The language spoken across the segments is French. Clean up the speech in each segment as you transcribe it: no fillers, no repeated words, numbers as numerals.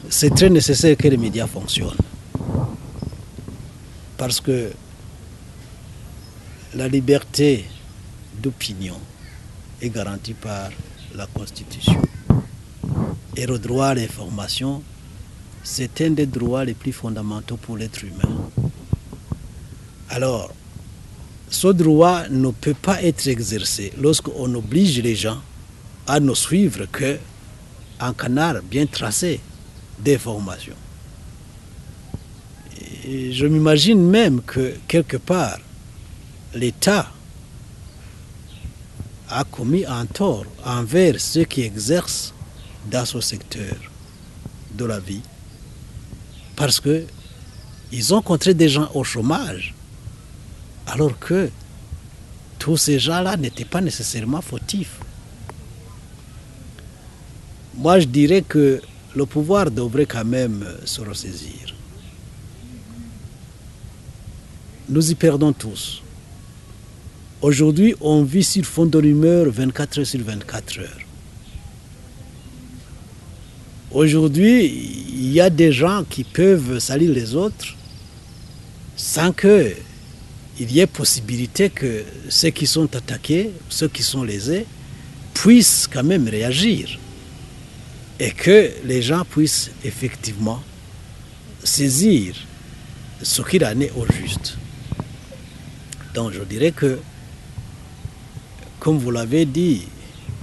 c'est très nécessaire que les médias fonctionnent. Parce que la liberté d'opinion est garantie par la Constitution. Et le droit à l'information, c'est un des droits les plus fondamentaux pour l'être humain. Alors, ce droit ne peut pas être exercé lorsqu'on oblige les gens à ne suivre qu'un canal bien tracé d'information. Et je m'imagine même que quelque part, l'État a commis un tort envers ceux qui exercent dans ce secteur de la vie, parce qu'ils ont contraint des gens au chômage, alors que tous ces gens-là n'étaient pas nécessairement fautifs. Moi, je dirais que le pouvoir devrait quand même se ressaisir. Nous y perdons tous. Aujourd'hui, on vit sur fond de rumeurs 24 heures sur 24 heures. Aujourd'hui, il y a des gens qui peuvent salir les autres sans qu'il y ait possibilité que ceux qui sont attaqués, ceux qui sont lésés, puissent quand même réagir. Et que les gens puissent effectivement saisir ce qu'il en est au juste. Donc je dirais que, comme vous l'avez dit,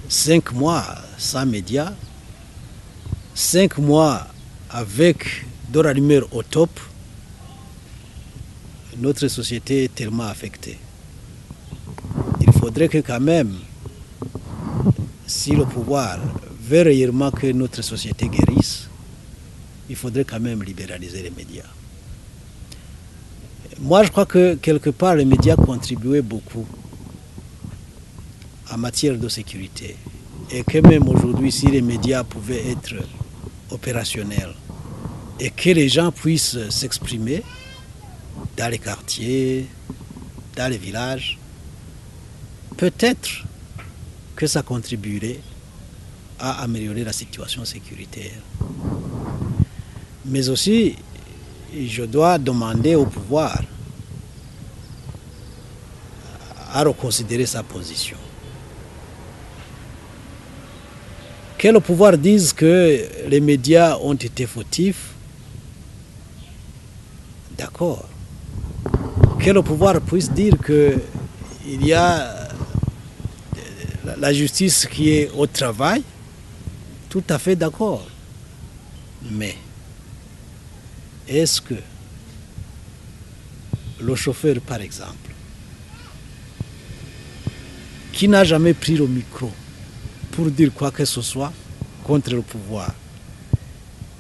5 mois sans médias, 5 mois avec de la lumière au top, notre société est tellement affectée. Il faudrait que quand même, si le pouvoir veut réellement que notre société guérisse, il faudrait quand même libéraliser les médias. Moi, je crois que quelque part, les médias contribuaient beaucoup en matière de sécurité. Et que même aujourd'hui, si les médias pouvaient être opérationnels et que les gens puissent s'exprimer dans les quartiers, dans les villages, peut-être que ça contribuerait à améliorer la situation sécuritaire. Mais aussi, je dois demander au pouvoir à reconsidérer sa position. Que le pouvoir dise que les médias ont été fautifs, d'accord. Que le pouvoir puisse dire qu'il y a la justice qui est au travail, tout à fait d'accord. Mais est-ce que le chauffeur, par exemple, qui n'a jamais pris le micro pour dire quoi que ce soit contre le pouvoir,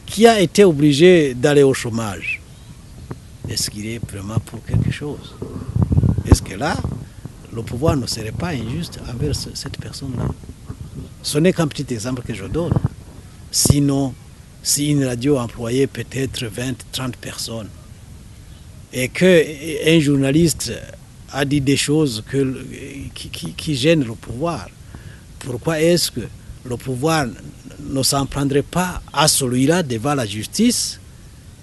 qui a été obligé d'aller au chômage, est-ce qu'il est vraiment pour quelque chose? Est-ce que là, le pouvoir ne serait pas injuste envers cette personne-là? Ce n'est qu'un petit exemple que je donne. Sinon, si une radio employait peut-être 20, 30 personnes et qu'un journaliste a dit des choses qui gênent le pouvoir, pourquoi est-ce que le pouvoir ne s'en prendrait pas à celui-là devant la justice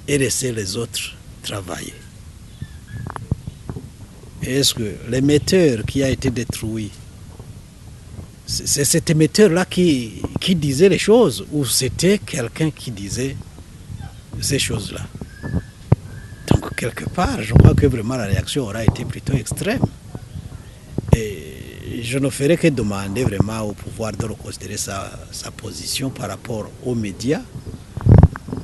et laisser les autres travailler? Est-ce que l'émetteur qui a été détruit, c'est cet émetteur-là qui disait les choses ou c'était quelqu'un qui disait ces choses-là? Donc, quelque part, je crois que vraiment la réaction aura été plutôt extrême. Et je ne ferai que demander vraiment au pouvoir de reconsidérer sa position par rapport aux médias.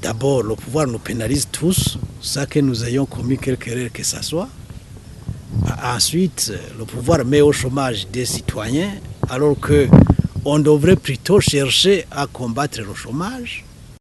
D'abord, le pouvoir nous pénalise tous, ça que nous ayons commis quelque erreur que ce soit. Ensuite, le pouvoir met au chômage des citoyens, alors qu'on devrait plutôt chercher à combattre le chômage.